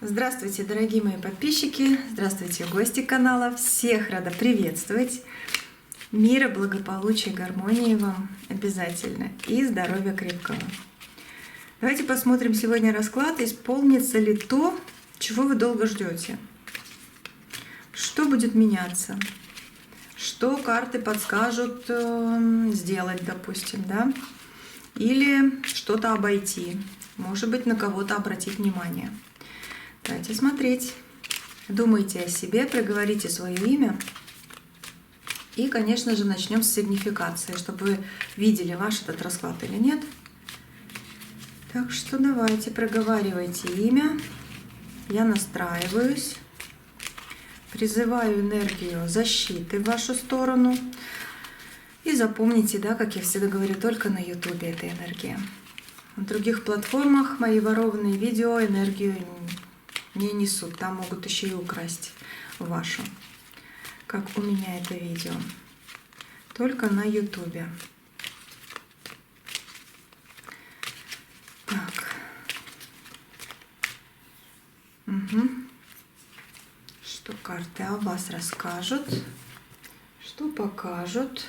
Здравствуйте, дорогие мои подписчики, здравствуйте, гости канала. Всех рада приветствовать. Мира, благополучия, гармонии вам обязательно и здоровья крепкого. Давайте посмотрим сегодня расклад, исполнится ли то, чего вы долго ждете. Что будет меняться? Что карты подскажут сделать, допустим, да? Или что-то обойти. Может быть, на кого-то обратить внимание. Давайте смотреть. Думайте о себе, проговорите свое имя. И, конечно же, начнем с сигнификации, чтобы вы видели, ваш этот расклад или нет. Так что давайте, проговаривайте имя. Я настраиваюсь. Призываю энергию защиты в вашу сторону. И запомните, да, как я всегда говорю, только на YouTube эта энергия. На других платформах мои ворованные видео энергию не несут. Там могут еще и украсть вашу. Как у меня это видео. Только на YouTube. Так. Угу. Что карты о вас расскажут? Что покажут?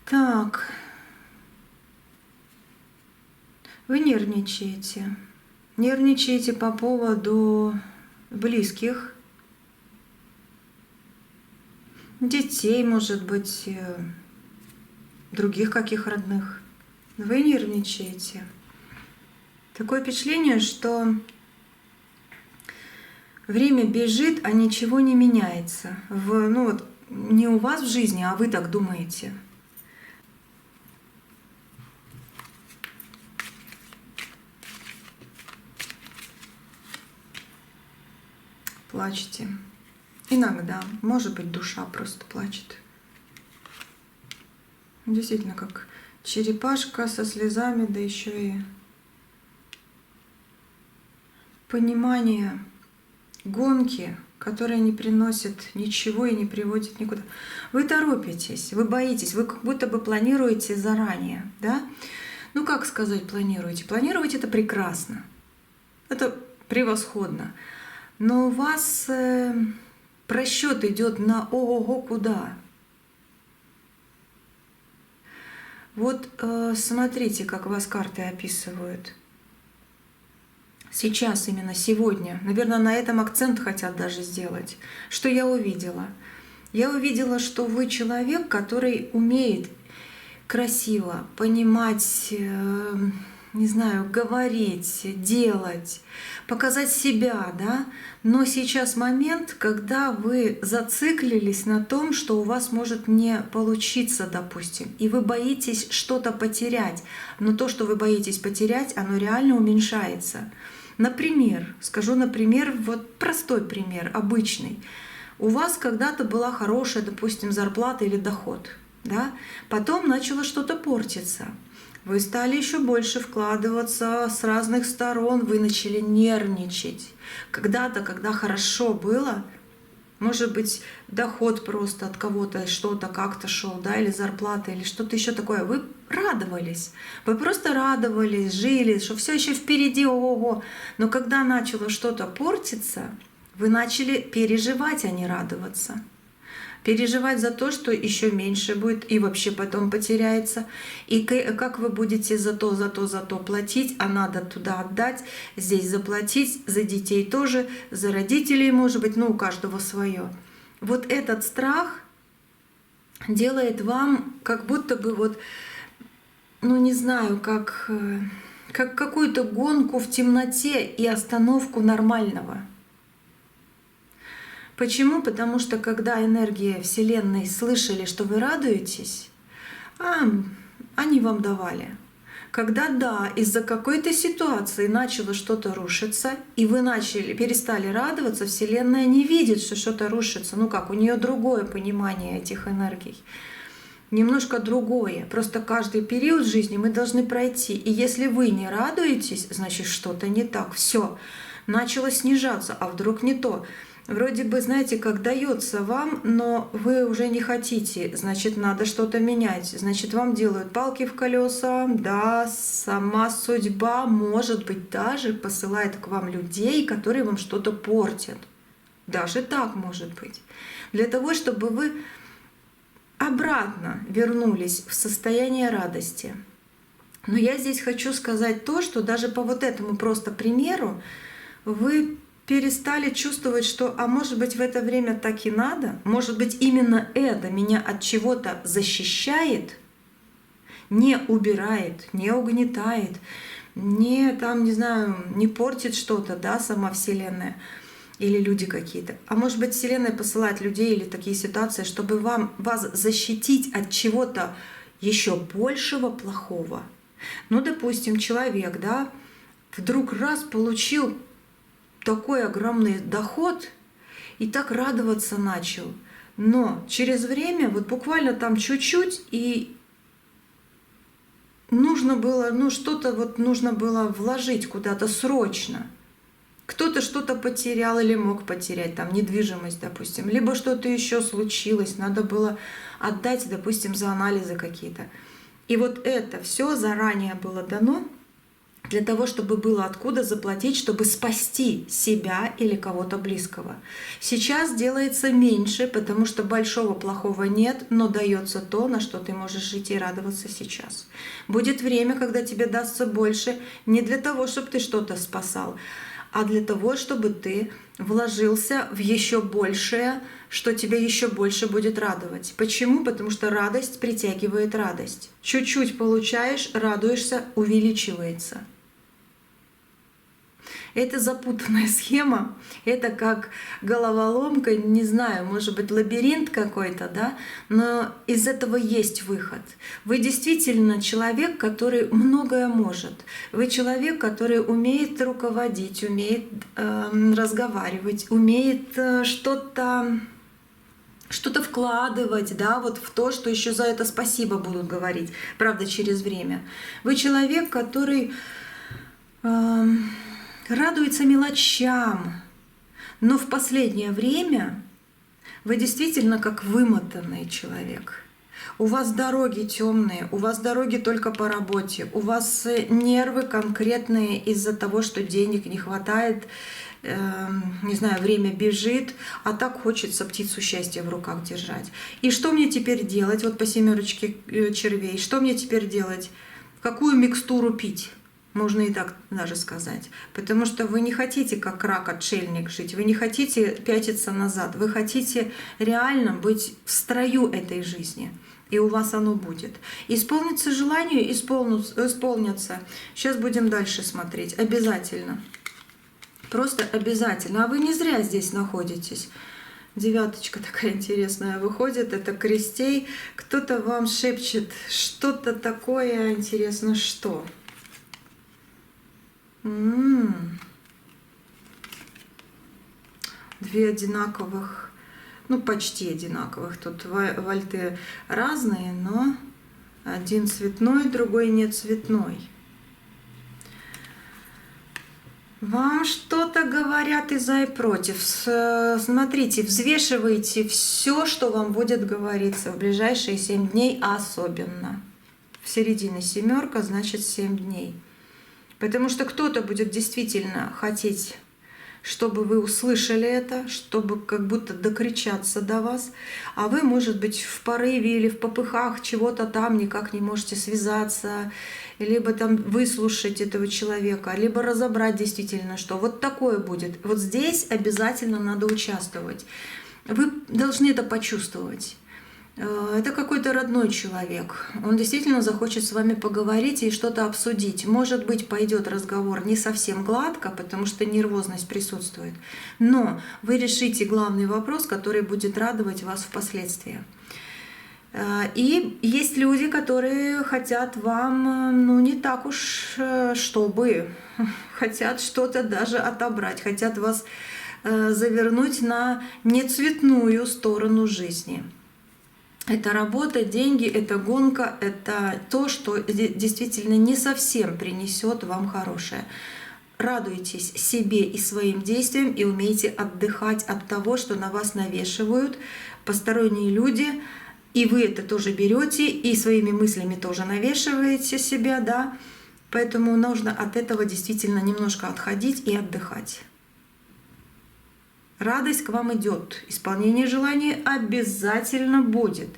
Так, вы нервничаете. Нервничаете по поводу близких, детей, может быть, других каких родных. Вы нервничаете. Такое впечатление, что время бежит, а ничего не меняется. Не у вас в жизни, а вы так думаете. Плачете. Иногда, может быть, душа просто плачет. Действительно, как черепашка со слезами, да еще и понимание гонки, которая не приносит ничего и не приводит никуда. Вы торопитесь, вы боитесь, вы как будто бы планируете заранее, да? Ну, как сказать планируете? Планировать — это прекрасно, это превосходно. Но у вас просчет идет на ого-го куда. Вот смотрите, как вас карты описывают. Сейчас, именно сегодня, наверное, на этом акцент хотят даже сделать. Что я увидела? Я увидела, что вы человек, который умеет красиво понимать, не знаю, говорить, делать, показать себя, да? Но сейчас момент, когда вы зациклились на том, что у вас может не получиться, допустим, и вы боитесь что-то потерять. Но то, что вы боитесь потерять, оно реально уменьшается. Например, скажу, например, вот простой пример, обычный. У вас когда-то была хорошая, допустим, зарплата или доход, да? Потом начало что-то портиться. Вы стали еще больше вкладываться с разных сторон, вы начали нервничать. Когда-то, когда хорошо было, может быть, доход просто от кого-то, что-то как-то шел, да, или зарплата, или что-то еще такое, вы радовались. Вы просто радовались, жили, что все еще впереди, ого-го. Но когда начало что-то портиться, вы начали переживать, а не радоваться. Переживать за то, что еще меньше будет и вообще потом потеряется. И как вы будете за то платить, а надо туда отдать, здесь заплатить, за детей тоже, за родителей, может быть, у каждого свое. Вот этот страх делает вам как будто бы не знаю, как какую-то гонку в темноте и остановку нормального. Почему? Потому что когда энергия Вселенной слышали, что вы радуетесь, они вам давали. Когда из-за какой-то ситуации начало что-то рушиться, и вы перестали радоваться, Вселенная не видит, что что-то рушится. У нее другое понимание этих энергий. Немножко другое. Просто каждый период жизни мы должны пройти. И если вы не радуетесь, значит что-то не так. Все. начало снижаться, а вдруг не то. Вроде бы, знаете, как дается вам, но вы уже не хотите, значит, надо что-то менять. Значит, вам делают палки в колеса, да, сама судьба, может быть, даже посылает к вам людей, которые вам что-то портят. Даже так может быть. Для того, чтобы вы обратно вернулись в состояние радости. Но я здесь хочу сказать то, что даже по вот этому просто примеру вы перестали чувствовать, что, а может быть, в это время так и надо, может быть, именно это меня от чего-то защищает, не убирает, не угнетает, не там, не знаю, не портит что-то, да, сама Вселенная или люди какие-то. А может быть, Вселенная посылает людей или такие ситуации, чтобы вас защитить от чего-то еще большего плохого. Ну, допустим, человек, да, вдруг раз получил такой огромный доход и так радоваться начал. Но через время, вот буквально там чуть-чуть, и нужно было, ну что-то вот нужно было вложить куда-то срочно. Кто-то что-то потерял или мог потерять, там недвижимость, допустим, либо что-то еще случилось, надо было отдать, допустим, за анализы какие-то. И вот это все заранее было дано для того, чтобы было откуда заплатить, чтобы спасти себя или кого-то близкого. Сейчас делается меньше, потому что большого плохого нет, но дается то, на что ты можешь жить и радоваться сейчас. Будет время, когда тебе дастся больше, не для того, чтобы ты что-то спасал, а для того, чтобы ты вложился в еще большее, что тебя еще больше будет радовать. Почему? Потому что радость притягивает радость. Чуть-чуть получаешь, радуешься, увеличивается. Это запутанная схема, это как головоломка, не знаю, может быть, лабиринт какой-то, да, но из этого есть выход. Вы действительно человек, который многое может. Вы человек, который умеет руководить, умеет разговаривать, умеет что-то вкладывать, да, вот в то, что еще за это спасибо будут говорить, правда, через время. Вы человек, который радуется мелочам, но в последнее время вы действительно как вымотанный человек. У вас дороги темные, у вас дороги только по работе, у вас нервы конкретные из-за того, что денег не хватает, не знаю, время бежит, а так хочется птицу счастья в руках держать. И что мне теперь делать? Вот по семерочке червей. Что мне теперь делать? Какую микстуру пить? Можно и так даже сказать. Потому что вы не хотите как рак-отшельник жить, вы не хотите пятиться назад, вы хотите реально быть в строю этой жизни. И у вас оно будет. Исполнится желание, исполнится. Сейчас будем дальше смотреть. Обязательно. Просто обязательно. А вы не зря здесь находитесь. Девяточка такая интересная выходит, это крестей. Кто-то вам шепчет что-то такое, интересно, что? Две одинаковых, ну почти одинаковых. Тут вальты разные, но один цветной, другой не цветной. Вам что-то говорят и за, и против. Смотрите, взвешивайте все, что вам будет говориться в ближайшие 7 дней, особенно. В середине семерка, значит 7 дней. Потому что кто-то будет действительно хотеть, чтобы вы услышали это, чтобы как будто докричаться до вас, а вы, может быть, в порыве или в попыхах чего-то там никак не можете связаться, либо там выслушать этого человека, либо разобрать действительно, что вот такое будет. Вот здесь обязательно надо участвовать. Вы должны это почувствовать. Это какой-то родной человек. Он действительно захочет с вами поговорить и что-то обсудить. Может быть, пойдет разговор не совсем гладко, потому что нервозность присутствует. Но вы решите главный вопрос, который будет радовать вас впоследствии. И есть люди, которые хотят вам, ну не так уж, чтобы, хотят что-то даже отобрать, хотят вас завернуть на нецветную сторону жизни. Это работа, деньги, это гонка, это то, что действительно не совсем принесет вам хорошее. радуйтесь себе и своим действиям и умейте отдыхать от того, что на вас навешивают посторонние люди, и вы это тоже берете, и своими мыслями тоже навешиваете себя, да. Поэтому нужно от этого действительно немножко отходить и отдыхать. Радость к вам идет, исполнение желаний обязательно будет,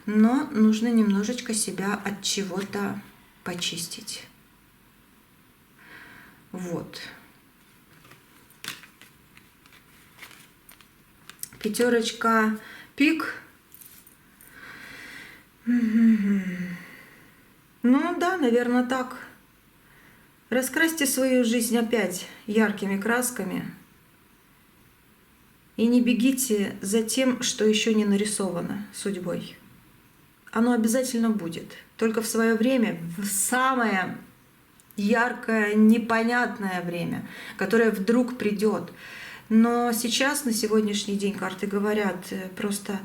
но нужно немножечко себя от чего-то почистить. Вот. Пятерочка пик. Ну да, наверное, так. Раскрасьте свою жизнь опять яркими красками и не бегите за тем, что еще не нарисовано судьбой. Оно обязательно будет, только в свое время, в самое яркое, непонятное время, которое вдруг придет. Но сейчас, на сегодняшний день, карты говорят просто: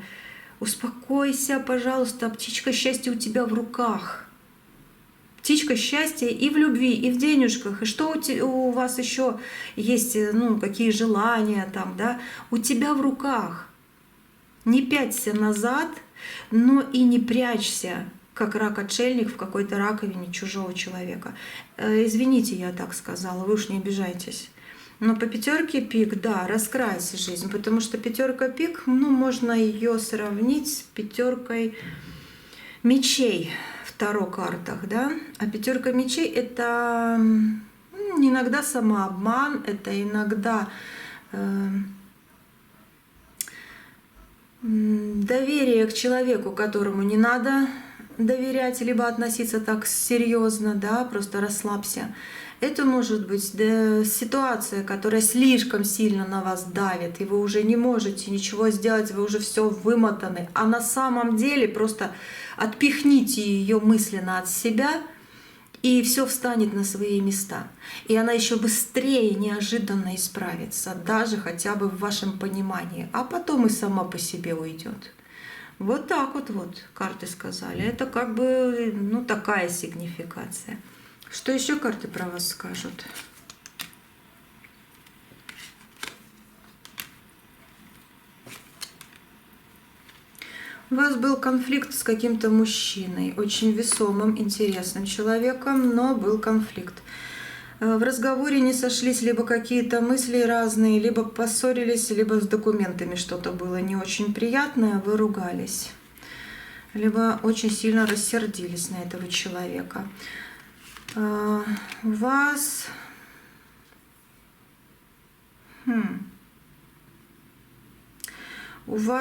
успокойся, пожалуйста, птичка счастья у тебя в руках. Птичка счастья и в любви, и в денежках, и что у вас еще есть, ну, какие желания там, да, у тебя в руках. Не пяться назад, но и не прячься, как рак-отшельник в какой-то раковине чужого человека. Извините, я так сказала, вы уж не обижайтесь. Но по пятерке пик, да, раскрась жизнь, потому что пятерка пик, ну, можно ее сравнить с пятеркой мечей в таро картах, да. А пятерка мечей — это иногда самообман, это иногда доверие к человеку, которому не надо доверять, либо относиться так серьезно, да, просто расслабься. Это может быть ситуация, которая слишком сильно на вас давит, и вы уже не можете ничего сделать, вы уже все вымотаны. А на самом деле просто отпихните ее мысленно от себя, и все встанет на свои места. И она еще быстрее, неожиданно исправится, даже хотя бы в вашем понимании, а потом и сама по себе уйдет. Вот так вот карты сказали. Это как бы, ну, такая сигнификация. Что еще карты про вас скажут? У вас был конфликт с каким-то мужчиной, очень весомым, интересным человеком, но был конфликт. В разговоре не сошлись либо какие-то мысли разные, либо поссорились, либо с документами что-то было не очень приятное, вы ругались, либо очень сильно рассердились на этого человека. У вас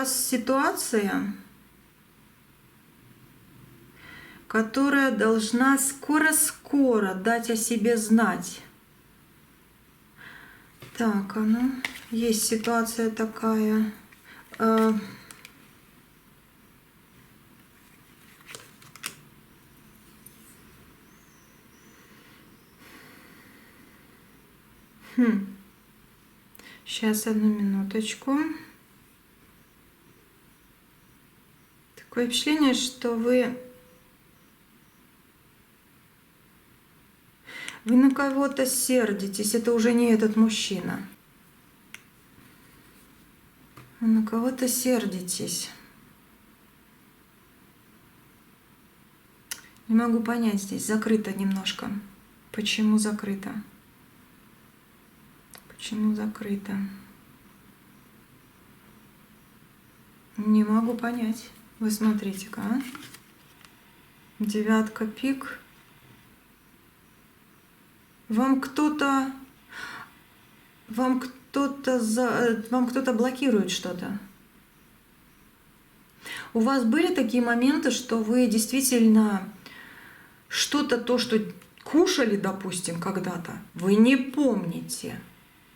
ситуация, которая должна скоро-скоро дать о себе знать. Так, есть ситуация такая. Сейчас, одну минуточку. Такое впечатление, что вы на кого-то сердитесь. Это уже не этот мужчина. Вы на кого-то сердитесь. Не могу понять здесь. Закрыто немножко. Почему закрыто? Почему закрыто? Не могу понять. Вы смотрите-ка, а? Девятка пик. Вам кто-то блокирует что-то. У вас были такие моменты, что вы действительно что-то, то, что кушали, допустим, когда-то, вы не помните,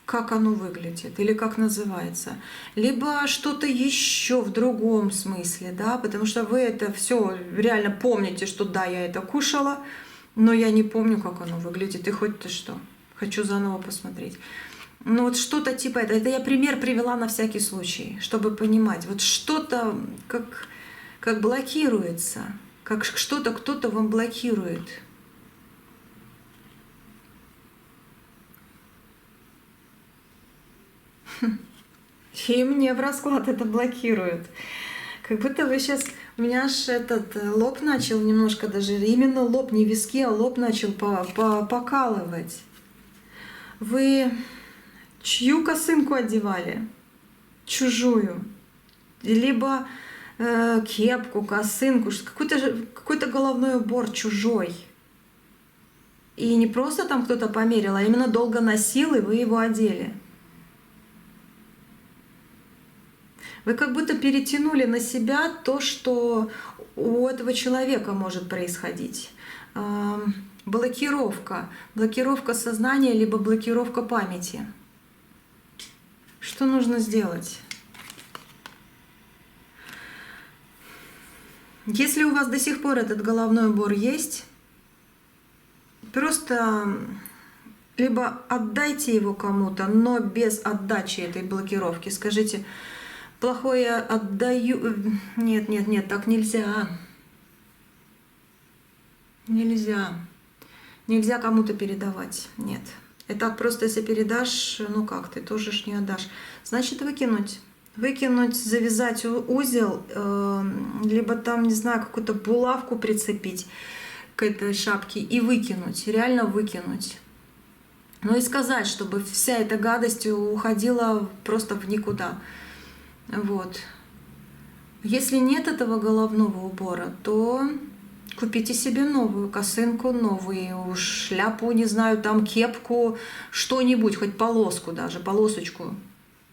как оно выглядит или как называется, либо что-то еще в другом смысле, да, потому что вы это все реально помните, что да, я это кушала, но я не помню, как оно выглядит, и хоть ты что, хочу заново посмотреть. Ну вот что-то типа это я пример привела на всякий случай, чтобы понимать, вот что-то как блокируется, как что-то кто-то вам блокирует. И мне в расклад это блокирует. Как будто вы сейчас... У меня аж этот лоб начал немножко даже... Именно лоб, не виски, а лоб начал покалывать. Вы чью косынку одевали? Чужую. Либо кепку, косынку, какой-то головной убор чужой. И не просто там кто-то померил, а именно долго носил, и вы его одели. Вы как будто перетянули на себя то, что у этого человека может происходить. Блокировка. Блокировка сознания, либо блокировка памяти. Что нужно сделать? Если у вас до сих пор этот головной убор есть, просто либо отдайте его кому-то, но без отдачи этой блокировки. Скажите: плохое отдаю. Нет, нет, нет, так нельзя. Нельзя. Нельзя кому-то передавать. Нет. И так просто, если передашь, ну как, ты тоже ж не отдашь. Значит, выкинуть. Выкинуть, завязать узел, либо там, не знаю, какую-то булавку прицепить к этой шапке и выкинуть. Реально выкинуть. Ну и сказать, чтобы вся эта гадость уходила просто в никуда. Вот. Если нет этого головного убора, то купите себе новую косынку, новую шляпу, не знаю, там кепку, что-нибудь, хоть полоску даже, полосочку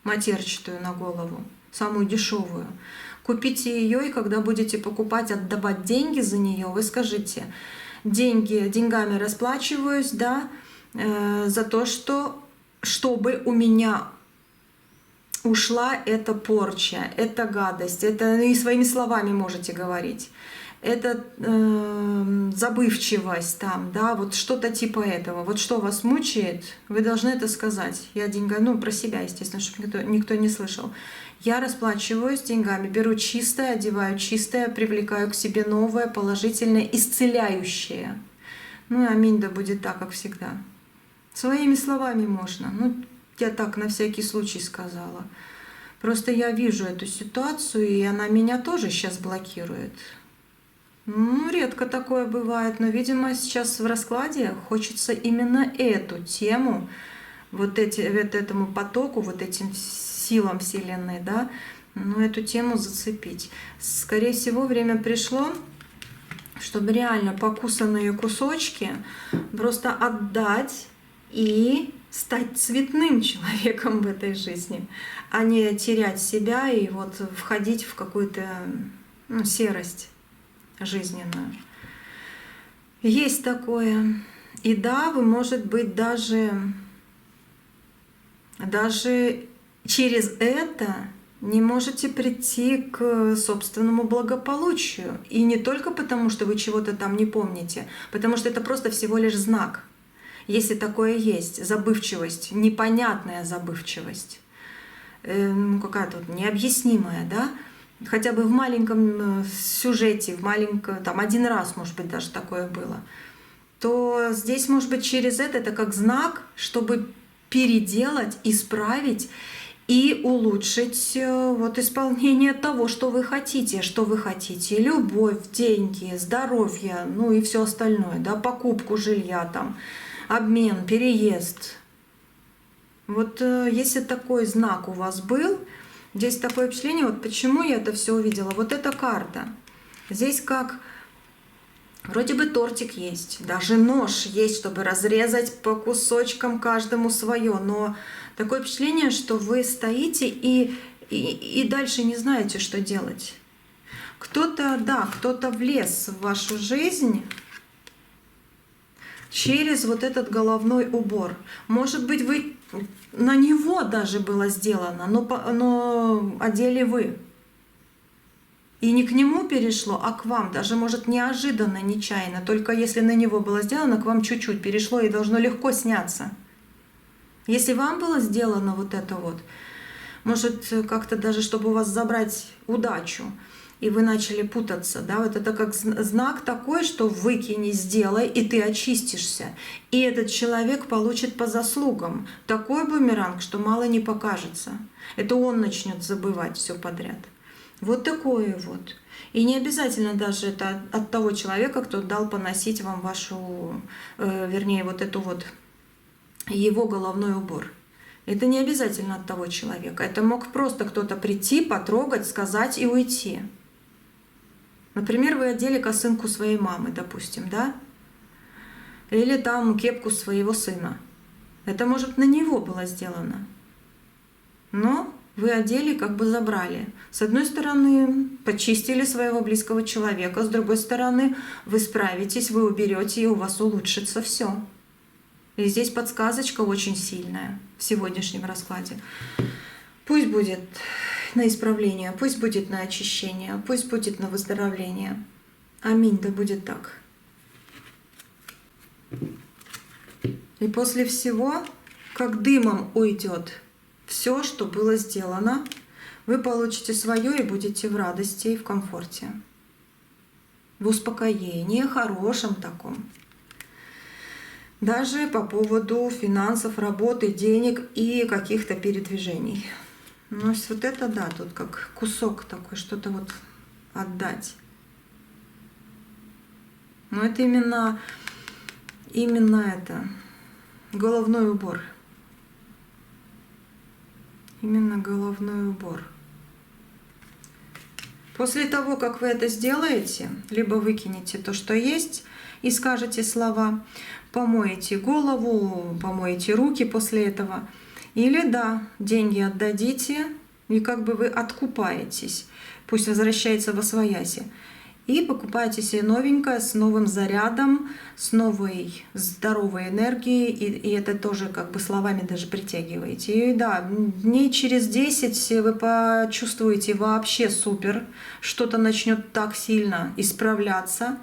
матерчатую на голову, самую дешевую. Купите ее, и когда будете покупать, отдавать деньги за нее, вы скажите: деньгами расплачиваюсь, да, за то, чтобы у меня ушла эта порча, эта гадость, это и своими словами можете говорить, это забывчивость там, да, вот что-то типа этого. Вот что вас мучает, вы должны это сказать. Я деньгами, ну, про себя, естественно, чтобы никто не слышал. Я расплачиваюсь деньгами, беру чистое, одеваю чистое, привлекаю к себе новое, положительное, исцеляющее. Ну и аминь, да будет так, как всегда. Своими словами можно. Ну, я так на всякий случай сказала. Просто я вижу эту ситуацию, и она меня тоже сейчас блокирует. Ну, редко такое бывает, но, видимо, сейчас в раскладе хочется именно эту тему, вот этому потоку, вот этим силам Вселенной, да, ну, эту тему зацепить. Скорее всего, время пришло, чтобы реально покусанные кусочки просто отдать и стать цветным человеком в этой жизни, а не терять себя и вот входить в какую-то, ну, серость жизненную. Есть такое. И да, вы, может быть, даже через это не можете прийти к собственному благополучию. И не только потому, что вы чего-то там не помните, потому что это просто всего лишь знак. Если такое есть, забывчивость, непонятная забывчивость, какая-то вот необъяснимая, да, хотя бы в маленьком сюжете, в маленьком, там один раз, может быть, даже такое было, то здесь, может быть, через это как знак, чтобы переделать, исправить и улучшить вот исполнение того, что вы хотите. Что вы хотите? Любовь, деньги, здоровье, ну и все остальное, да, покупку жилья, там, обмен, переезд. Вот если такой знак у вас был, здесь такое впечатление, вот почему я это все увидела. Вот эта карта. Здесь как вроде бы тортик есть, даже нож есть, чтобы разрезать по кусочкам каждому свое, но такое впечатление, что вы стоите и дальше не знаете, что делать. Кто-то, да, кто-то влез в вашу жизнь через вот этот головной убор. Может быть, вы на него даже было сделано, но одели вы. И не к нему перешло, а к вам. Даже, может, неожиданно, нечаянно. Только если на него было сделано, к вам чуть-чуть перешло и должно легко сняться. Если вам было сделано вот это вот, может, как-то даже, чтобы у вас забрать удачу, и вы начали путаться, да, вот это как знак такой, что выкини, сделай, и ты очистишься. И этот человек получит по заслугам такой бумеранг, что мало не покажется. Это он начнет забывать все подряд. Вот такое вот. И не обязательно даже это от того человека, кто дал поносить вам вашу, вернее, вот эту вот его головной убор. Это не обязательно от того человека. Это мог просто кто-то прийти, потрогать, сказать и уйти. Например, вы одели косынку своей мамы, допустим, да? Или там кепку своего сына. Это, может, на него было сделано. Но вы одели, как бы забрали. С одной стороны, почистили своего близкого человека, с другой стороны, вы справитесь, вы уберете, и у вас улучшится все. И здесь подсказочка очень сильная в сегодняшнем раскладе. Пусть будет на исправление, пусть будет на очищение, пусть будет на выздоровление. Аминь, да будет так. И после всего, как дымом уйдет все, что было сделано, вы получите свое и будете в радости и в комфорте, в успокоении, хорошем таком. Даже по поводу финансов, работы, денег и каких-то передвижений. Ну, вот это да, тут как кусок такой, что-то вот отдать. Но это именно это, головной убор. Именно головной убор. После того, как вы это сделаете, либо выкинете то, что есть, и скажете слова, помоете голову, помоете руки после этого, или да, деньги отдадите, и как бы вы откупаетесь, пусть возвращается восвояси, и покупаете себе новенькое с новым зарядом, с новой здоровой энергией, и это тоже как бы словами даже притягиваете. И да, дней через 10 вы почувствуете вообще супер, что-то начнет так сильно исправляться.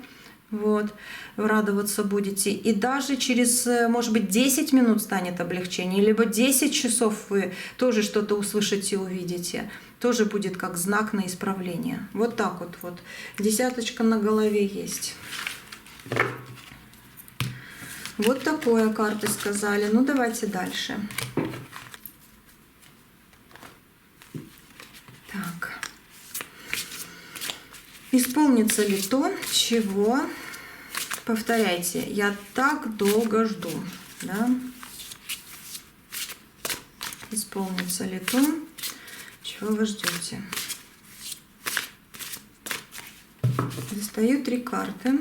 Вот, радоваться будете. И даже через, может быть, 10 минут станет облегчение, либо 10 часов вы тоже что-то услышите и увидите. Тоже будет как знак на исправление. Вот так вот. Вот. Десяточка на голове есть. Вот такое карты сказали. Ну, давайте дальше. Так. Исполнится ли то, чего... Повторяйте, я так долго жду, да? Исполнится ли то, чего вы ждете? Достаю 3 карты.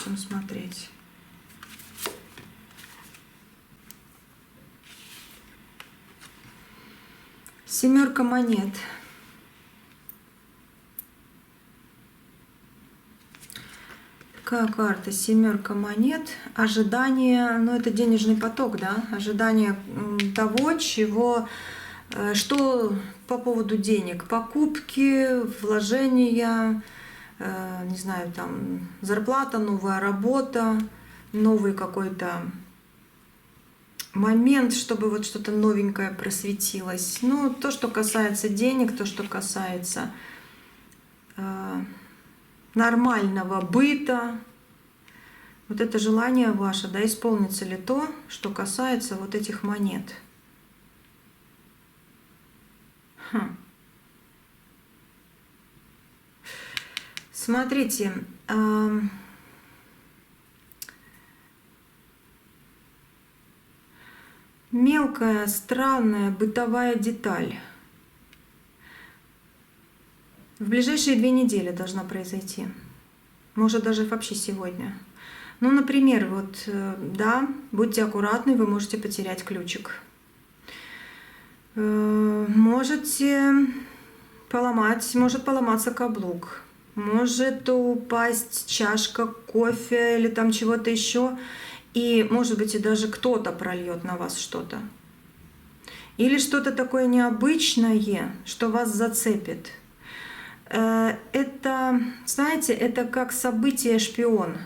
Будем смотреть. Семерка монет. Какая карта? Семерка монет. Ожидание, ну это денежный поток, да? Ожидание того, чего, что по поводу денег. Покупки, вложения, не знаю, там зарплата, новая работа, новый какой-то момент, чтобы вот что-то новенькое просветилось. Ну, то, что касается денег, то, что касается нормального быта. Вот это желание ваше, да, исполнится ли то, что касается вот этих монет. Смотрите, мелкая, странная бытовая деталь. В ближайшие 2 недели должна произойти. Может, даже вообще сегодня. Ну, например, вот, да, будьте аккуратны, вы можете потерять ключик. Можете может поломаться каблук. Может упасть чашка кофе или там чего-то еще. И, может быть, и даже кто-то прольет на вас что-то. Или что-то такое необычное, что вас зацепит. Это, знаете, это как событие-шпион.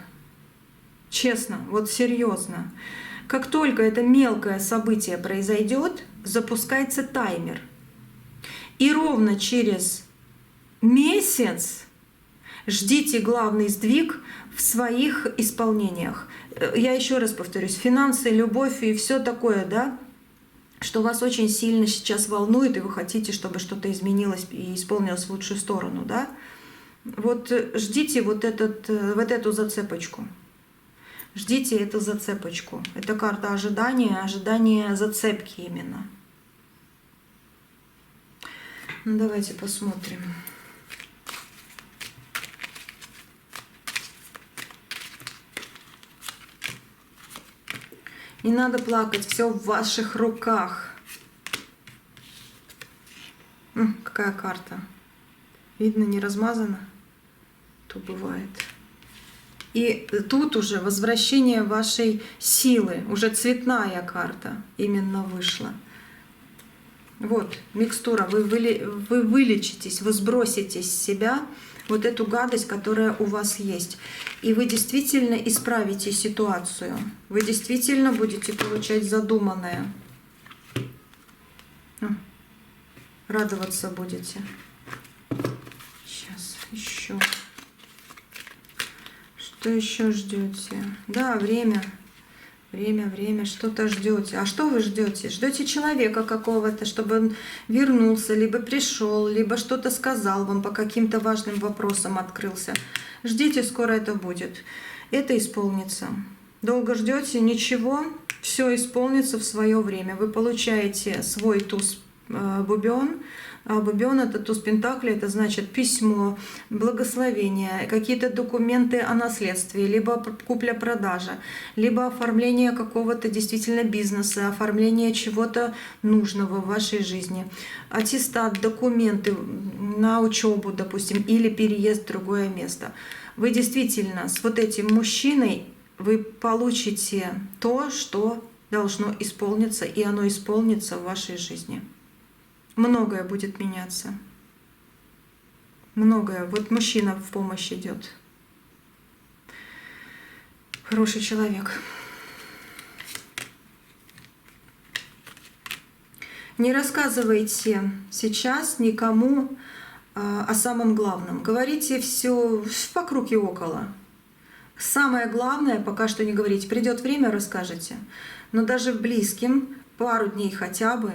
Честно, вот серьезно. Как только это мелкое событие произойдет, запускается таймер. И ровно через месяц ждите главный сдвиг в своих исполнениях. Я еще раз повторюсь, финансы, любовь и все такое, да, что вас очень сильно сейчас волнует, и вы хотите, чтобы что-то изменилось и исполнилось в лучшую сторону, да. Вот ждите вот эту зацепочку. Ждите эту зацепочку. Это карта ожидания зацепки именно. Ну, давайте посмотрим. Не надо плакать, все в ваших руках. Какая карта? Видно, не размазана? То бывает. И тут уже возвращение вашей силы, уже цветная карта именно вышла. Вот, микстура, вы вылечитесь, вы сбросите с себя вот эту гадость, которая у вас есть. И вы действительно исправите ситуацию. Вы действительно будете получать задуманное. Радоваться будете. Сейчас еще. Что еще ждете? Да, время. Время, что-то ждете. А что вы ждете? Ждете человека какого-то, чтобы он вернулся, либо пришел, либо что-то сказал вам по каким-то важным вопросам, открылся. Ждите, скоро это будет. Это исполнится. Долго ждете? Ничего. Все исполнится в свое время. Вы получаете свой туз бубен. Бубен — это туз пентаклей, это значит письмо, благословение, какие-то документы о наследстве, либо купля-продажа, либо оформление какого-то действительно бизнеса, оформление чего-то нужного в вашей жизни, аттестат, документы на учебу, допустим, или переезд в другое место. Вы действительно с вот этим мужчиной вы получите то, что должно исполниться, и оно исполнится в вашей жизни. Многое будет меняться. Многое. Вот мужчина в помощь идет. Хороший человек. Не рассказывайте сейчас никому о самом главном. Говорите все вокруг и около. Самое главное пока что не говорите. Придет время, расскажете. Но даже близким пару дней хотя бы,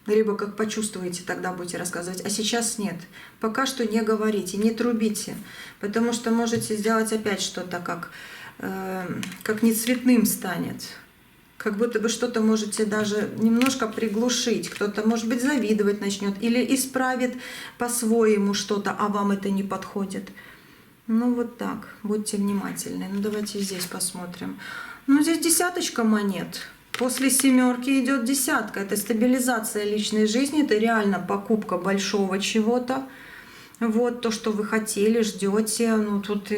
либо как почувствуете, тогда будете рассказывать. А сейчас нет. Пока что не говорите, не трубите. Потому что можете сделать опять что-то, как нецветным станет. Как будто бы что-то можете даже немножко приглушить. Кто-то, может быть, завидовать начнет или исправит по-своему что-то, а вам это не подходит. Ну вот так. Будьте внимательны. Ну давайте здесь посмотрим. Ну здесь десяточка монет. После семерки идет десятка. Это стабилизация личной жизни, это реально покупка большого чего-то. Вот то, что вы хотели, ждете. Ну тут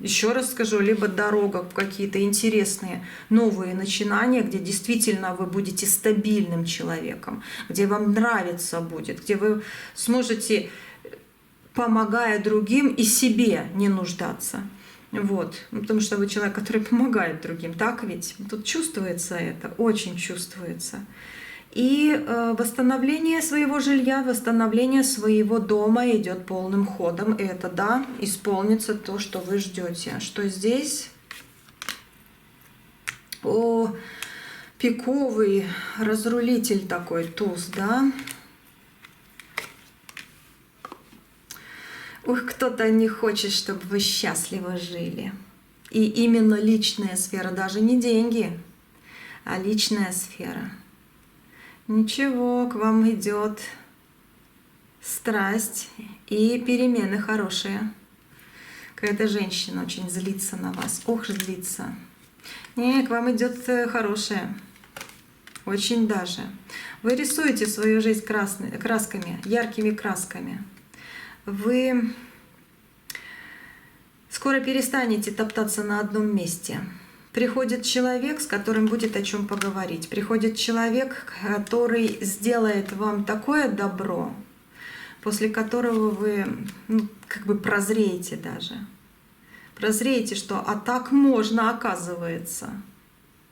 еще раз скажу, либо дорога в какие-то интересные новые начинания, где действительно вы будете стабильным человеком, где вам нравится будет, где вы сможете, помогая другим, и себе не нуждаться. Вот, потому что вы человек, который помогает другим, так ведь? Тут чувствуется это, очень чувствуется. И восстановление своего жилья, восстановление своего дома идет полным ходом. И это, да, исполнится то, что вы ждете. Что здесь? О, пиковый разрулитель такой, туз, да? Ух, кто-то не хочет, чтобы вы счастливо жили. И именно личная сфера, даже не деньги, а личная сфера. Ничего, к вам идет страсть и перемены хорошие. Какая-то женщина очень злится на вас. Ох, злится. Не, к вам идет хорошее. Очень даже. Вы рисуете свою жизнь красками, яркими красками. Вы скоро перестанете топтаться на одном месте. Приходит человек, с которым будет о чем поговорить. Приходит человек, который сделает вам такое добро, после которого вы как бы прозреете даже. Прозреете, что а так можно, оказывается.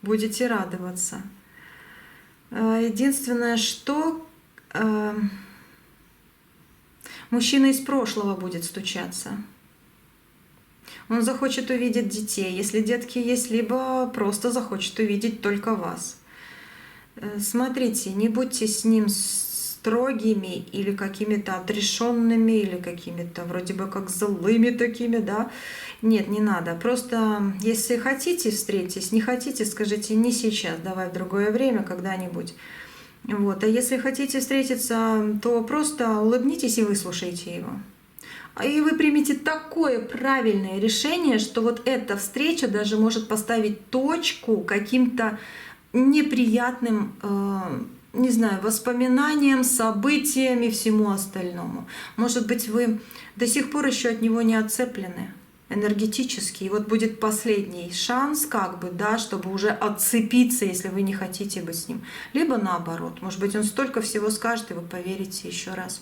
Будете радоваться. Единственное, что Мужчина из прошлого будет стучаться. Он захочет увидеть детей, если детки есть, либо просто захочет увидеть только вас. Смотрите, не будьте с ним строгими или какими-то отрешенными, или какими-то вроде бы как злыми такими, да. Нет, не надо. Просто если хотите, встретитесь, не хотите, скажите не сейчас, давай в другое время, когда-нибудь. Вот. А если хотите встретиться, то просто улыбнитесь и выслушайте его. И вы примете такое правильное решение, что вот эта встреча даже может поставить точку каким-то неприятным, не знаю, воспоминаниям, событиям и всему остальному. Может быть, вы до сих пор еще от него не отцеплены энергетически. И вот будет последний шанс, как бы, да, чтобы уже отцепиться, если вы не хотите быть с ним. Либо наоборот. Может быть, он столько всего скажет, и вы поверите еще раз.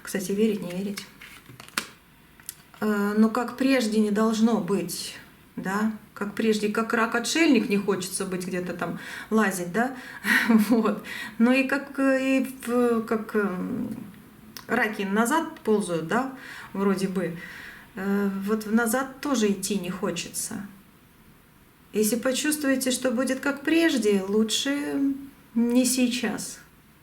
Кстати, верить, не верить. Но как прежде не должно быть, да, как прежде, как рак-отшельник не хочется быть где-то там лазить, да, вот, но и как раки назад ползают, да, вроде бы, вот назад тоже идти не хочется. Если почувствуете, что будет как прежде, лучше не сейчас,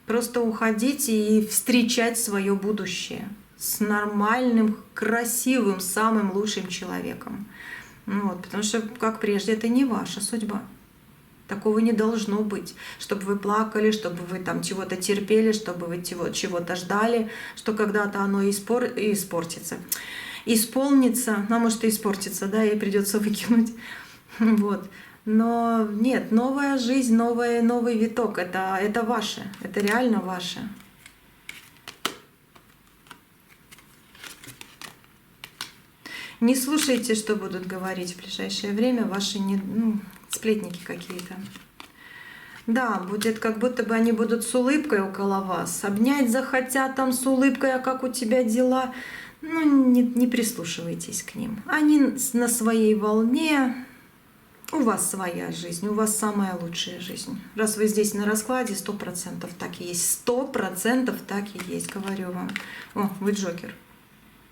просто уходить и встречать свое будущее с нормальным, красивым, самым лучшим человеком. Вот, потому что, как прежде, это не ваша судьба. Такого не должно быть. Чтобы вы плакали, чтобы вы там чего-то терпели, чтобы вы чего-то ждали, что когда-то оно испортится. Исполнится, ну, может и испортится, да, и придется выкинуть. Вот. Но нет, новая жизнь, новый виток, это ваше, это реально ваше. Не слушайте, что будут говорить в ближайшее время ваши сплетники какие-то. Да, будет как будто бы они будут с улыбкой около вас. Обнять захотят там с улыбкой, а как у тебя дела? Ну, не прислушивайтесь к ним. Они на своей волне. У вас своя жизнь, у вас самая лучшая жизнь. Раз вы здесь на раскладе, 100% так и есть. 100% так и есть, говорю вам. О, вы Джокер.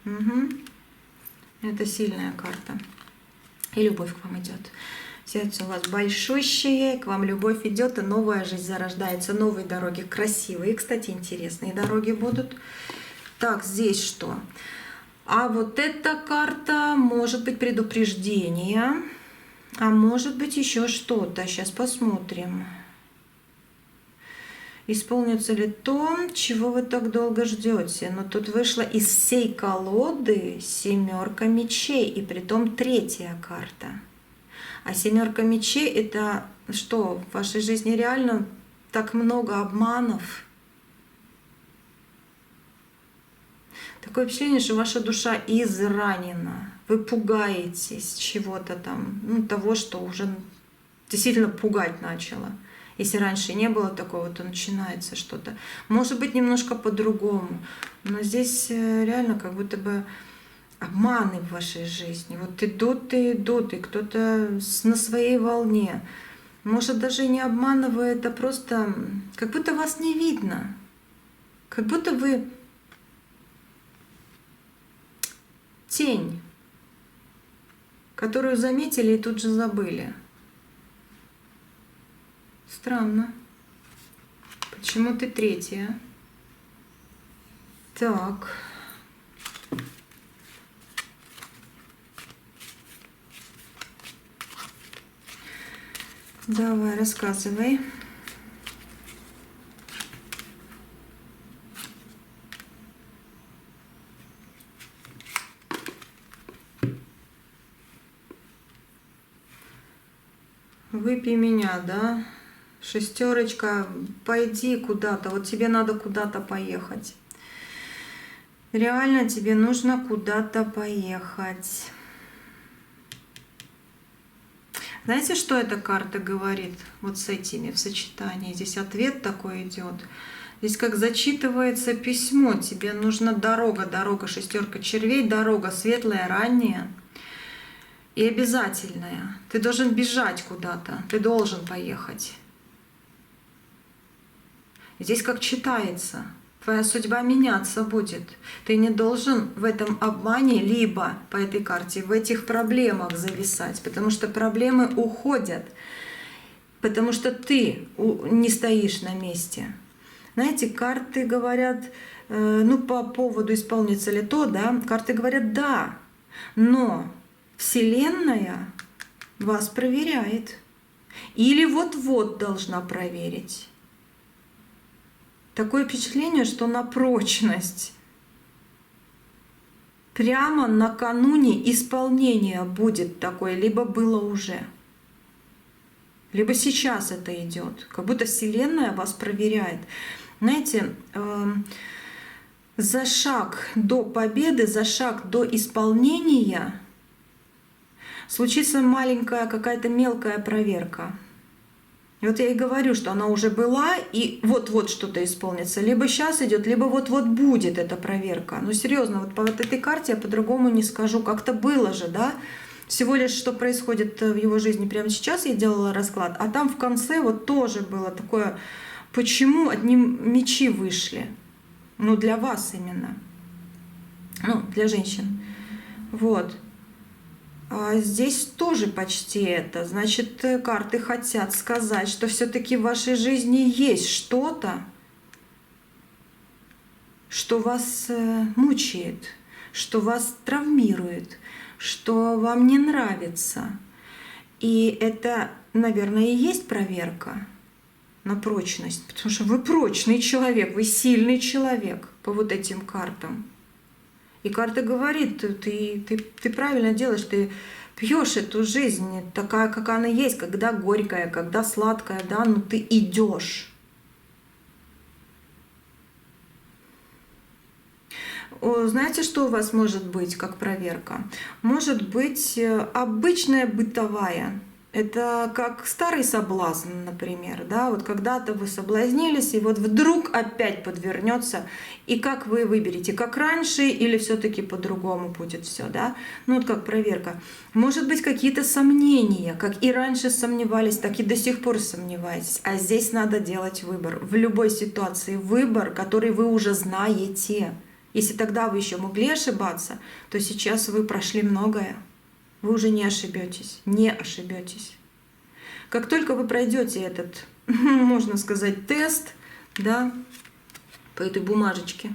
Угу. Это сильная карта. И любовь к вам идет. Сердце у вас большущее, к вам любовь идет, и новая жизнь зарождается, новые дороги красивые. Кстати, интересные дороги будут. Так, здесь что? А вот эта карта может быть предупреждение, а может быть еще что-то. Сейчас посмотрим. Исполнится ли то, чего вы так долго ждете? Но тут вышла из всей колоды 7 мечей, и притом 3-я карта. А 7 мечей — это что? В вашей жизни реально так много обманов? Такое впечатление, что ваша душа изранена. Вы пугаетесь чего-то там, того, что уже действительно пугать начало. Если раньше не было такого, то начинается что-то. Может быть, немножко по-другому. Но здесь реально как будто бы обманы в вашей жизни. Вот идут и идут, и кто-то на своей волне. Может, даже и не обманывает, а просто как будто вас не видно. Как будто вы тень, которую заметили и тут же забыли. Странно. Почему ты 3-я? Так. Давай, рассказывай. Выпей меня, да? 6, пойди куда-то, вот тебе надо куда-то поехать. Реально тебе нужно куда-то поехать. Знаете, что эта карта говорит вот с этими в сочетании? Здесь ответ такой идет. Здесь как зачитывается письмо. Тебе нужна дорога, 6 червей, дорога светлая, ранняя и обязательная. Ты должен бежать куда-то, ты должен поехать. Здесь как читается. Твоя судьба меняться будет. Ты не должен в этом обмане, либо по этой карте в этих проблемах зависать, потому что проблемы уходят, потому что ты не стоишь на месте. Знаете, карты говорят, ну, по поводу исполнится ли то, да, карты говорят «да», но Вселенная вас проверяет или вот-вот должна проверить. Такое впечатление, что на прочность. Прямо накануне исполнения будет такое, либо было уже, либо сейчас это идет. Как будто Вселенная вас проверяет. Знаете, за шаг до победы, за шаг до исполнения случится маленькая какая-то мелкая проверка. И вот я и говорю, что она уже была, и вот-вот что-то исполнится. Либо сейчас идет, либо вот-вот будет эта проверка. Ну серьезно, вот по вот этой карте я по-другому не скажу. Как-то было же, да? Всего лишь, что происходит в его жизни прямо сейчас, я делала расклад. А там в конце вот тоже было такое, почему одни мечи вышли. Ну для вас именно. Ну, для женщин. Вот. А здесь тоже почти это. Значит, карты хотят сказать, что все-таки в вашей жизни есть что-то, что вас мучает, что вас травмирует, что вам не нравится. И это, наверное, и есть проверка на прочность, потому что вы прочный человек, вы сильный человек по вот этим картам. И карта говорит, ты правильно делаешь, ты пьешь эту жизнь такая, как она есть, когда горькая, когда сладкая, да, но ты идешь. Знаете, что у вас может быть как проверка? Может быть обычная бытовая. Это как старый соблазн, например, да, вот когда-то вы соблазнились, и вот вдруг опять подвернется, и как вы выберете, как раньше или все-таки по-другому будет все, да, ну вот как проверка. Может быть какие-то сомнения, как и раньше сомневались, так и до сих пор сомневаетесь, а здесь надо делать выбор, в любой ситуации выбор, который вы уже знаете. Если тогда вы еще могли ошибаться, то сейчас вы прошли многое. Вы уже не ошибетесь, не ошибетесь. Как только вы пройдете этот, можно сказать, тест, да, по этой бумажечке,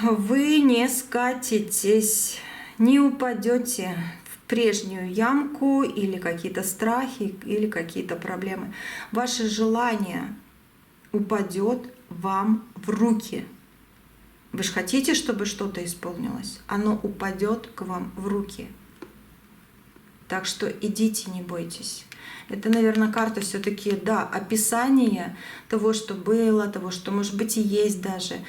вы не скатитесь, не упадете в прежнюю ямку или какие-то страхи, или какие-то проблемы. Ваше желание упадет вам в руки. Вы же хотите, чтобы что-то исполнилось? Оно упадет к вам в руки. Так что идите, не бойтесь. Это, наверное, карта все-таки, да, описание того, что было, того, что, может быть, и есть даже.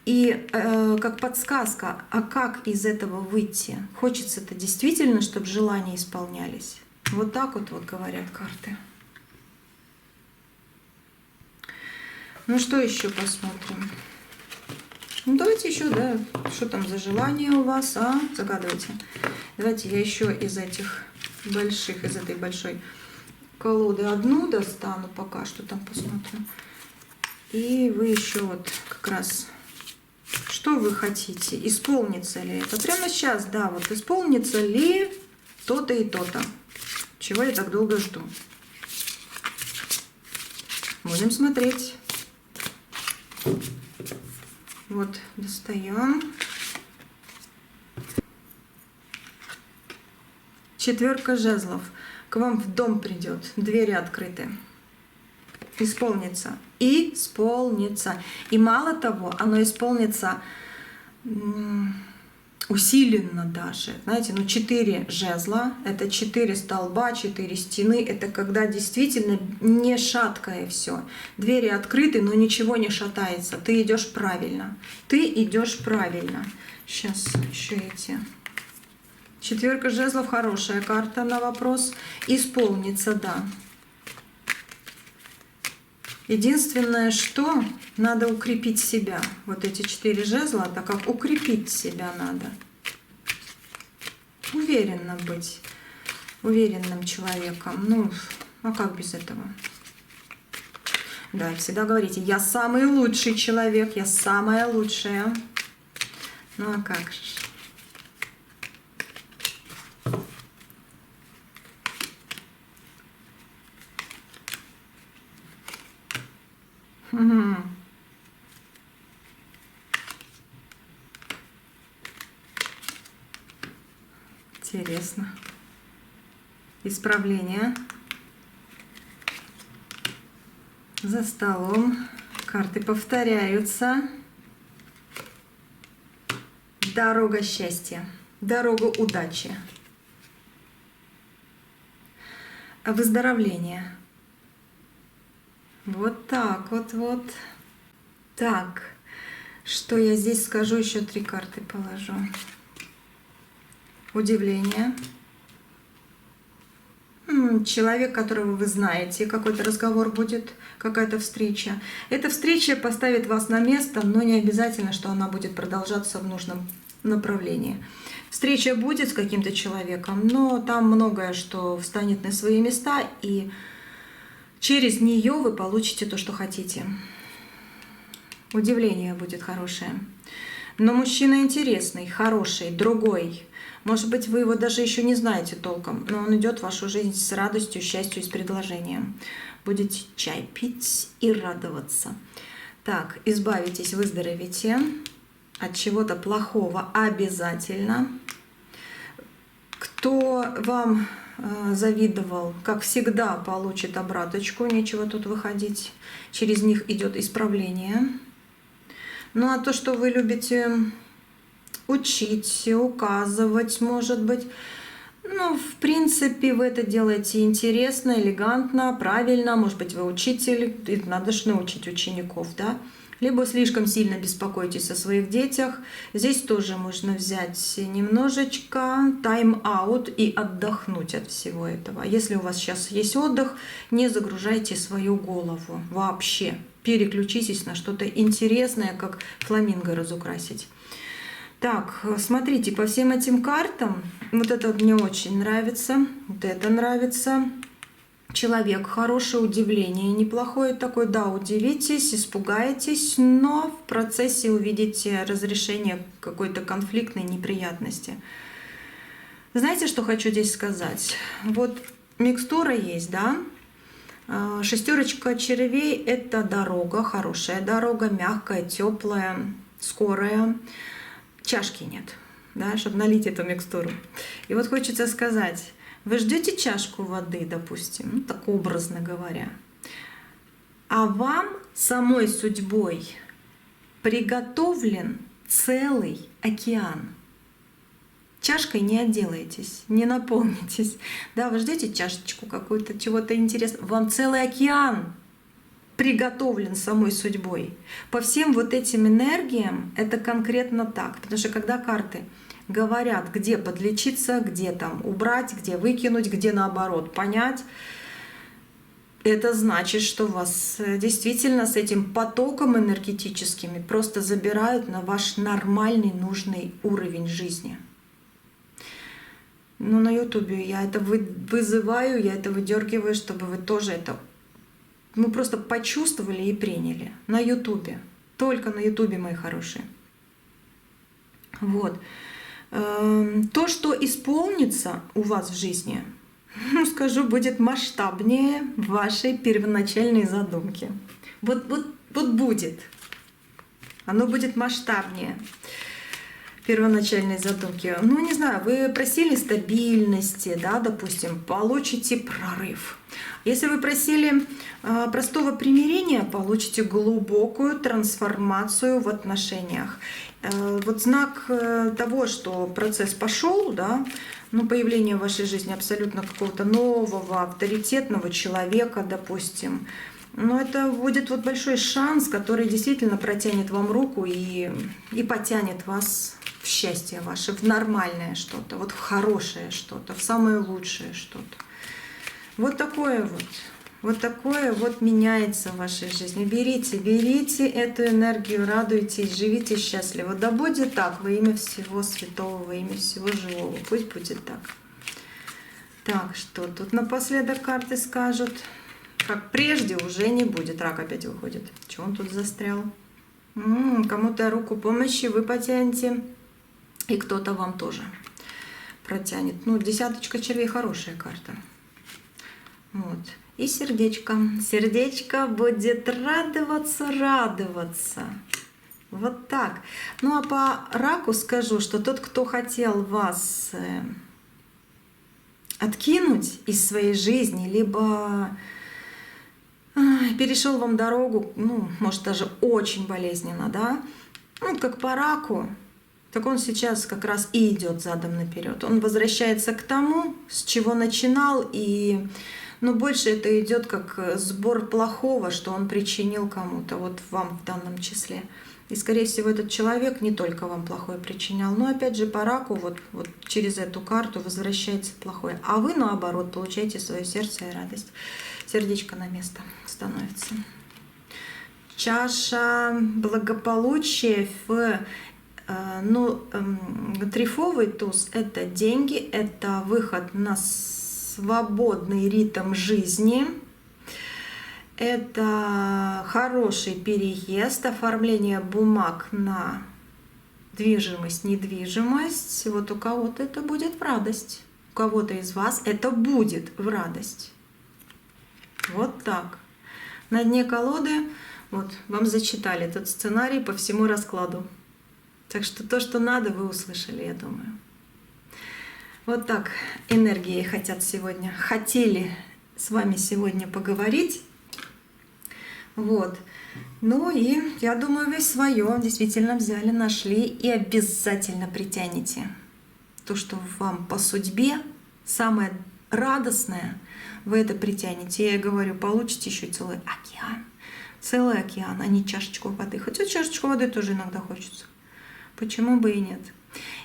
И как подсказка, а как из этого выйти? Хочется-то действительно, чтобы желания исполнялись. Вот так вот говорят карты. Ну что еще посмотрим? Ну, давайте еще, да, что там за желание у вас, загадывайте. Давайте я еще из этих больших, из этой большой колоды одну достану пока что там посмотрим. И вы еще вот как раз, что вы хотите, исполнится ли это? Прямо сейчас, да, вот исполнится ли то-то и то-то, чего я так долго жду. Будем смотреть. Вот, достаем. Четверка жезлов. К вам в дом придет, двери открыты. Исполнится. Исполнится. И мало того, оно исполнится усиленно даже. Знаете, 4 жезла, это 4 столба, 4 стены. Это когда действительно не шаткое все. Двери открыты, но ничего не шатается. Ты идешь правильно. Ты идешь правильно. Сейчас еще эти. Четверка жезлов хорошая карта на вопрос. Исполнится, да. Единственное, что надо укрепить себя. Вот эти 4 жезла, так как укрепить себя надо. Уверенно быть. Уверенным человеком. Ну, а как без этого? Да, всегда говорите, я самый лучший человек, я самая лучшая. Ну а как же? Угу. Интересно. Исправление. За столом. Карты повторяются. Дорога счастья. Дорога удачи. Выздоровление. Вот так вот. Так, что я здесь скажу? Еще 3 карты положу. Удивление. Человек, которого вы знаете, какой-то разговор будет, какая-то встреча. Эта встреча поставит вас на место, но не обязательно, что она будет продолжаться в нужном направлении. Встреча будет с каким-то человеком, но там многое, что встанет на свои места, и через нее вы получите то, что хотите. Удивление будет хорошее. Но мужчина интересный, хороший, другой. Может быть, вы его даже еще не знаете толком, но он идет в вашу жизнь с радостью, счастью и с предложением. Будете чай пить и радоваться. Так, избавитесь, выздоровите от чего-то плохого обязательно. Кто вам завидовал, как всегда, получит обраточку, нечего тут выходить. Через них идет исправление. Ну а то, что вы любите учить, указывать, может быть, ну, в принципе, вы это делаете интересно, элегантно, правильно. Может быть, вы учитель, и надо же научить учеников, да? Либо слишком сильно беспокоитесь о своих детях. Здесь тоже можно взять немножечко тайм-аут и отдохнуть от всего этого. Если у вас сейчас есть отдых, не загружайте свою голову вообще. Переключитесь на что-то интересное, как фламинго разукрасить. Так, смотрите, по всем этим картам, вот это мне очень нравится, вот это нравится. Человек, хорошее удивление, неплохое такое, да, удивитесь, испугаетесь, но в процессе увидите разрешение какой-то конфликтной неприятности. Знаете, что хочу здесь сказать? Вот микстура есть, да? 6 червей – это дорога, хорошая дорога, мягкая, теплая, скорая. Чашки нет, да, чтобы налить эту микстуру. И вот хочется сказать, вы ждете чашку воды, допустим, ну, так образно говоря, а вам самой судьбой приготовлен целый океан. Чашкой не отделаетесь, не наполнитесь. Да, вы ждете чашечку какую-то, чего-то интересного. Вам целый океан приготовлен самой судьбой. По всем вот этим энергиям это конкретно так. Потому что когда карты говорят, где подлечиться, где там убрать, где выкинуть, где наоборот понять, это значит, что вас действительно с этим потоком энергетическим просто забирают на ваш нормальный, нужный уровень жизни. Но на Ютубе я это вызываю, я это выдергиваю, чтобы вы тоже это просто почувствовали и приняли. На Ютубе. Только на Ютубе, мои хорошие. Вот. То, что исполнится у вас в жизни, скажу, будет масштабнее вашей первоначальной задумки. Вот будет. Оно будет масштабнее первоначальной задумки. Ну, не знаю, вы просили стабильности, да, допустим, получите прорыв. Если вы просили простого примирения, получите глубокую трансформацию в отношениях. Вот знак того, что процесс пошел, да, ну, появление в вашей жизни абсолютно какого-то нового, авторитетного человека, допустим, но это будет вот большой шанс, который действительно протянет вам руку и потянет вас в счастье ваше, в нормальное что-то, вот в хорошее что-то, в самое лучшее что-то. Вот такое вот меняется в вашей жизни. Берите эту энергию, радуйтесь, живите счастливо. Да будет так, во имя всего святого, во имя всего живого. Пусть будет так. Так, что тут напоследок карты скажут? как прежде, уже не будет. Рак опять выходит. Чего он тут застрял? Кому-то руку помощи вы потянете, и кто-то вам тоже протянет. Ну, десяточка червей хорошая карта. Вот. И сердечко. Сердечко будет радоваться. Вот так. Ну, а по раку скажу, что тот, кто хотел вас откинуть из своей жизни, либо перешел вам дорогу, ну, может, даже очень болезненно, да, ну, как по раку, так он сейчас как раз и идет задом наперед. Он возвращается к тому, с чего начинал, и, ну, больше это идет как сбор плохого, что он причинил кому-то, вот вам в данном числе. И, скорее всего, этот человек не только вам плохое причинял, но, опять же, по раку вот через эту карту возвращается плохое. А вы, наоборот, получаете свое сердце и радость. Сердечко на место становится. Чаша благополучия трифовый туз – это деньги, это выход на свободный ритм жизни. Это хороший переезд, оформление бумаг на движимость, недвижимость. Вот у кого-то это будет в радость. У кого-то из вас это будет в радость. Вот так. На дне колоды вот вам зачитали этот сценарий по всему раскладу. Так что то, что надо, вы услышали, я думаю. Вот так энергии хотели с вами сегодня поговорить. Вот. Ну и я думаю, вы свое действительно взяли, нашли и обязательно притянете то, что вам по судьбе самое радостное, вы это притянете. Я говорю, получите еще целый океан. Целый океан, а не чашечку воды. Хотя чашечку воды тоже иногда хочется. Почему бы и нет?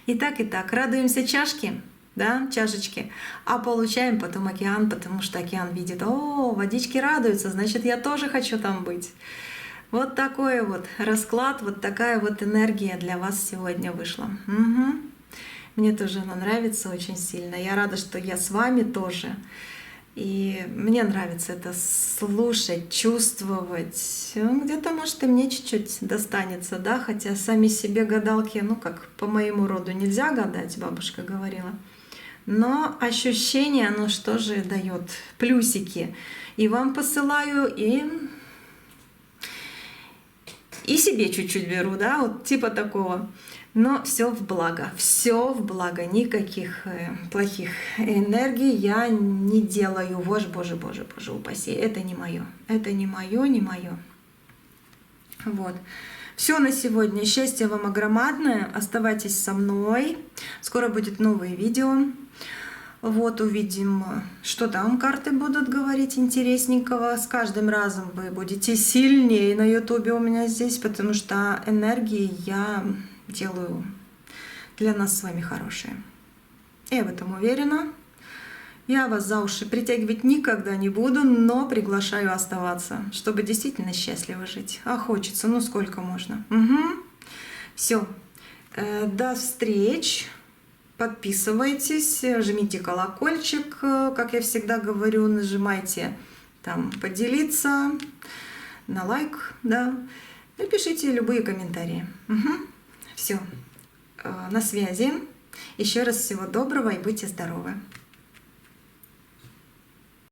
Итак, радуемся чашке. Да, чашечки, а получаем потом океан, потому что океан видит, о, водички радуются, значит, я тоже хочу там быть. Вот такой вот расклад, вот такая вот энергия для вас сегодня вышла. Угу. Мне тоже она нравится очень сильно. Я рада, что я с вами тоже. И мне нравится это слушать, чувствовать. Где-то, может, и мне чуть-чуть достанется, да, хотя сами себе гадалки, ну, как по моему роду нельзя гадать, бабушка говорила. Но ощущение, оно что же дает? Плюсики. И вам посылаю, и себе чуть-чуть беру, да, вот типа такого. Но все в благо, никаких плохих энергий я не делаю. Боже упаси, это не мое. Вот. Все на сегодня. Счастья вам огромное. Оставайтесь со мной. Скоро будет новое видео. Вот увидим, что там карты будут говорить интересненького. С каждым разом вы будете сильнее на ютубе у меня здесь, потому что энергии я делаю для нас с вами хорошие. Я в этом уверена. Я вас за уши притягивать никогда не буду, но приглашаю оставаться, чтобы действительно счастливо жить. А хочется, ну сколько можно. Угу. Все. До встреч. Подписывайтесь, жмите колокольчик, как я всегда говорю, нажимайте там поделиться, на лайк, да. Напишите любые комментарии. Угу. Все. На связи. Еще раз всего доброго и будьте здоровы.